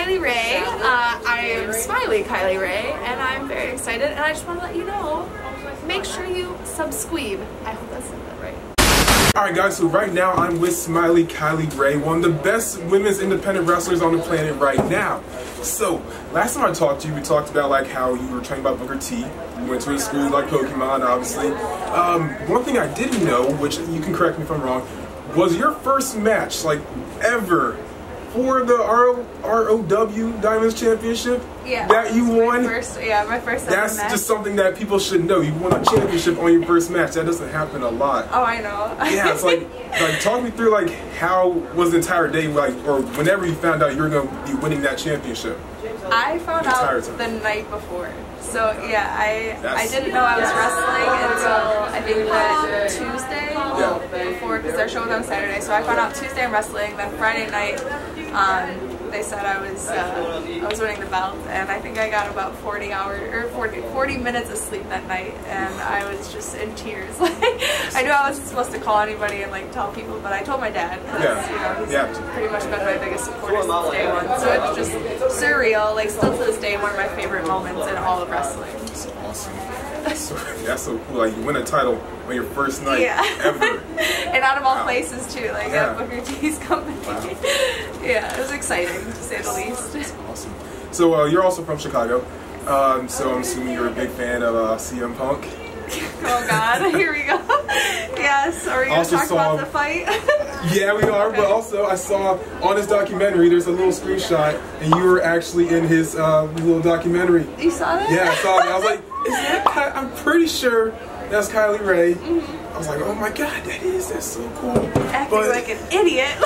Kylie Rae. I am Smiley Kylie Rae, and I'm very excited. And I just want to let you know, make sure you subscribe. I hope I said that right. Alright guys, so right now I'm with Smiley Kylie Rae, one of the best women's independent wrestlers on the planet right now. So, last time I talked to you, we talked about like how you were training by Booker T. You went to a school like Pokemon, obviously. One thing I didn't know, which you can correct me if I'm wrong, was your first match, like, ever for the ROW Diamonds Championship? Yeah. That you won? My first That's match. just something that people should know. You won a championship on your first match. That doesn't happen a lot. Oh, I know. Yeah, it's like talk me through like how was the entire day, like, or whenever you found out you were going to be winning that championship. I found out the night before. So yeah, I didn't know I was wrestling until I think that Tuesday before, because their show was on Saturday. So I found out Tuesday I'm wrestling. Then Friday night, they said I was winning the belt, and I think I got about 40 minutes of sleep that night, and I was just in tears. Like, I knew I wasn't supposed to call anybody and like tell people, but I told my dad because you know, he's pretty much been my biggest supporter since day one. So it's just surreal. Like, still to this day, one of my favorite moments in all of wrestling. That's awesome. That's so cool. Like, you win a title on your first night ever. And out of all places too, like at Booker T's company. Wow. Yeah, it was exciting to say the least. That's awesome. So you're also from Chicago. So I'm assuming you're a big fan of CM Punk. Oh God, here we go. Yes, are we going to talk about the fight? Yeah, we are, but also I saw on his documentary, there's a little screenshot, and you were actually in his little documentary. You saw that? Yeah, I saw it. I was like, is that I'm pretty sure that's Kylie Rae. I was like, oh my God, that's so cool. Acting like an idiot.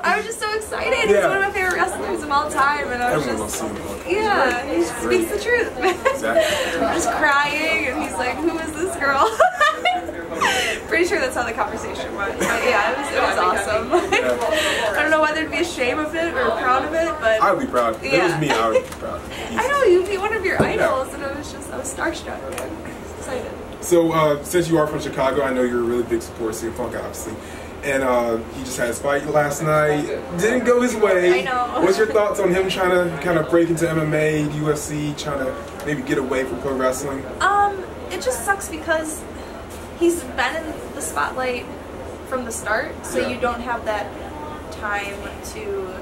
I was just so excited. He's one of my favorite wrestlers of all time, and I was he speaks the truth. Exactly. I'm just crying, and he's like, "Who is this girl?" Pretty sure that's how the conversation went. But yeah, it was awesome. I don't know whether to be ashamed of it or proud of it, but I would be proud. If it was me, I would be proud. I know, you'd be one of your idols, and I was starstruck. I was excited. So since you are from Chicago, I know you're a really big supporter of CM Punk, obviously. And he just had his fight last night. Didn't go his way. I know. What's your thoughts on him trying to kind of break into MMA, UFC, trying to maybe get away from pro wrestling? It just sucks because he's been in the spotlight from the start, so you don't have that time to,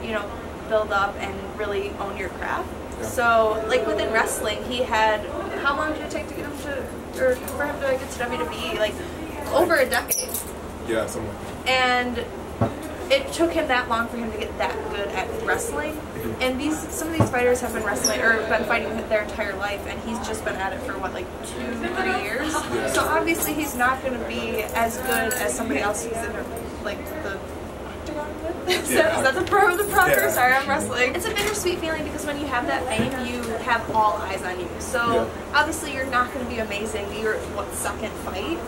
you know, build up and really own your craft. Yeah. So, like within wrestling, he had, how long did it take to get him to, or for him to get to WWE? Like over a decade. Yeah, somewhere. And it took him that long for him to get that good at wrestling. And some of these fighters have been wrestling or been fighting their entire life, and he's just been at it for what, like 2-3 years. Yeah. So obviously he's not going to be as good as somebody else who's in like the Is that the proper? Sorry, I'm wrestling. It's a bittersweet feeling because when you have that fame, you have all eyes on you. So obviously you're not going to be amazing. You're second fight.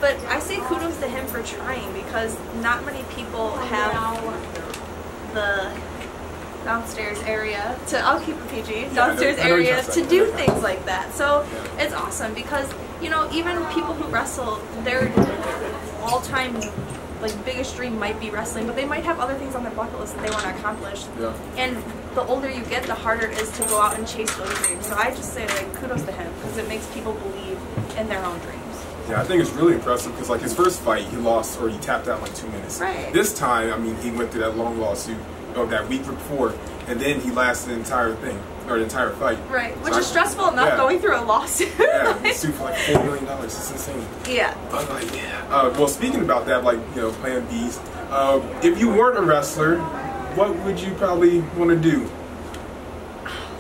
But I say kudos to him for trying, because not many people have the downstairs area to, I'll keep it PG, downstairs area to do things like that. So it's awesome because, you know, even people who wrestle, their all-time biggest dream might be wrestling, but they might have other things on their bucket list that they want to accomplish. And the older you get, the harder it is to go out and chase those dreams. So I just say kudos to him, because it makes people believe in their own dreams. Yeah, I think it's really impressive because, like, his first fight, he lost, or he tapped out in like 2 minutes. Right. This time, I mean, he went through that long lawsuit of that week before, and then he lasted the entire thing, or the entire fight. Right, which is stressful enough going through a lawsuit. Yeah, sued for like $4 million. It's insane. Yeah. But like, well, speaking about that, like, you know, Plan Bs, if you weren't a wrestler, what would you probably want to do?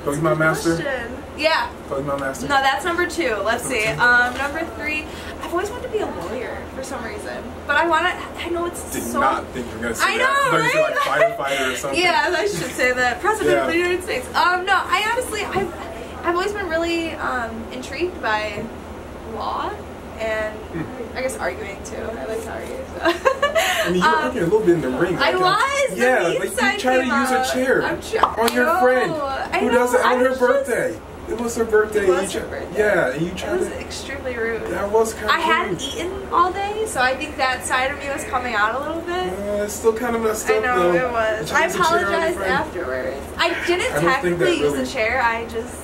Pokemon Master? Yeah. Pokemon Master? No, that's number 2. Let's see. Number 3, I've always wanted to be a lawyer for some reason. But I know it's Did not think you were going to say I know, that. right? Like firefighter or something. Yeah, I should say that. President of the United States. No, I honestly, I've always been really intrigued by law. And I guess arguing too. I like to argue. So. I mean, you were working a little bit in the ring. I was. Yeah, like you try to use a chair on your friend who does it on her birthday. It was her birthday. It was her birthday. Yeah, and you tried It was to... extremely rude. That was kind of I hadn't eaten all day, so I think that side of me was coming out a little bit. It's still kind of messed up, I know, though. it was. I apologized afterwards. I didn't technically use the chair, I just...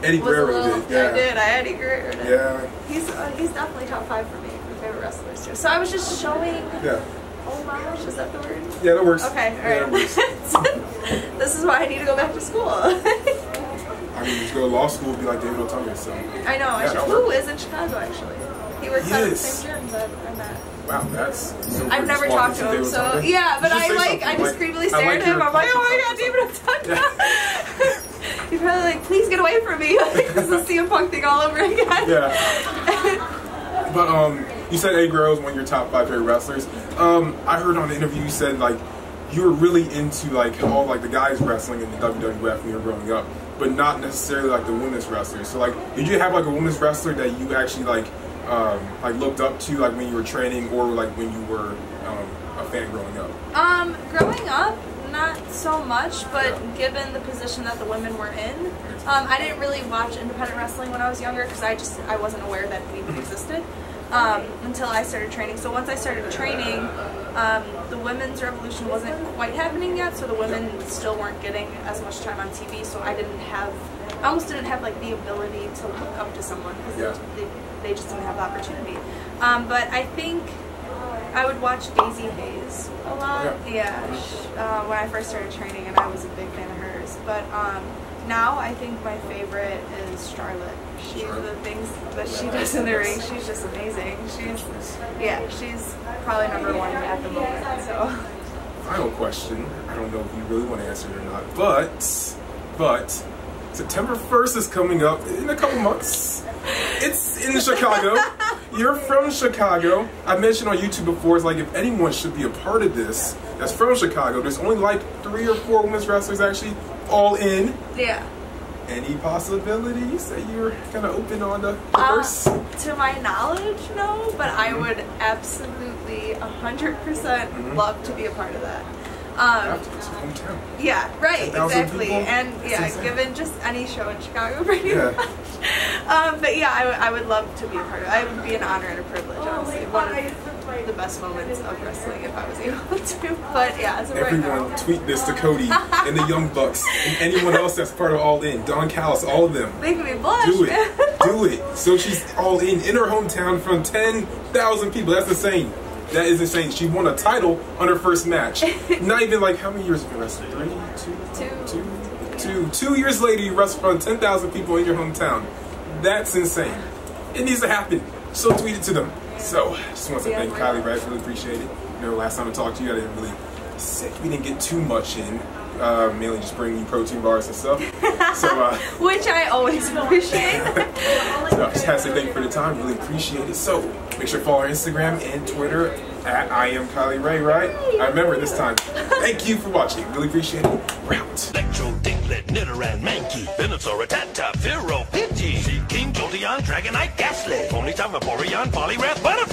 Eddie Guerrero did, yeah. I did, Eddie Guerrero did. Yeah. He's definitely top 5 for me, my favorite wrestlers, too. So I was just showing... Yeah. Homage, is that the word? Yeah, that works. Okay, alright. Yeah, that works. This is why I need to go back to school. I mean, just go to law school and be like David Otunga, so... I know, I should. Who is in Chicago, actually? He works out at the same gym that I'm at. Wow, that's... So I've never talked to him, so... Yeah, but I just creepily stare at him. I'm like, oh my god, David Otunga! Yeah. He's probably like, please get away from me. Like, this is the CM Punk thing all over again. Yeah. But, you said Eddie Guerrero is one of your top 5 favorite wrestlers. I heard on the interview you said, like, you were really into, like, all, like, the guys wrestling in the WWF when you were growing up, but not necessarily, like, the women's wrestlers. So, like, did you have, like, a women's wrestler that you actually, like, looked up to, like, when you were training or, like, when you were a fan growing up? Growing up, not so much, but given the position that the women were in, I didn't really watch independent wrestling when I was younger because I wasn't aware that it even existed. Until I started training. So once I started training, the women's revolution wasn't quite happening yet, so the women still weren't getting as much time on TV, so I almost didn't have like the ability to look up to someone because they just didn't have the opportunity. But I think I would watch Daisy Hayes a lot. When I first started training, and I was a big fan of hers. But now I think my favorite is Charlotte. The things that she does in the ring, she's just amazing. She's probably number 1 at the moment. So. Final question. I don't know if you really want to answer it or not, but September 1st is coming up in a couple months. It's in Chicago. You're from Chicago. I mentioned on YouTube before, it's like if anyone should be a part of this that's from Chicago, there's only like 3 or 4 women's wrestlers actually all in. Yeah. Any possibilities that you're kind of open on the verse? To my knowledge, no, but I would absolutely 100% love to be a part of that. Hometown. Yeah, right, exactly. People. And given just any show in Chicago pretty much. But yeah, I would love to be a part of it. It would be an honor and a privilege, honestly. One of the best moments of wrestling if I was able to. But yeah, as of right now. Everyone tweet this to Cody and the Young Bucks and anyone else that's part of All In. Don Callis, all of them. Making me blush. Do it. Do it. So she's all in her hometown from 10,000 people. That's insane. That is insane. She won a title on her first match. Not even like, how many years have you wrestled? 3, 2. 2 years later, you wrestled in front of 10,000 people in your hometown. That's insane. It needs to happen. So tweet it to them. So, just want to thank Kylie Rae. Really appreciate it. You know, last time I talked to you, I didn't really we didn't get too much in. Mainly just bringing you protein bars and stuff. So, which I always appreciate. So I just had to say thank you for the time. Really appreciate it. So make sure to follow our Instagram and Twitter at I am Kylie Rae, right? I remember this time. Thank you for watching. Really appreciate it. We're out. Electro, Dinklet, Nidoran, Mankey, Venusaur, Rattata, Pharaoh, Pidgey, Sea King, Jolteon, Dragonite, Ghastly, Ponyta, Vaporeon, Poliwrath, Butterfree.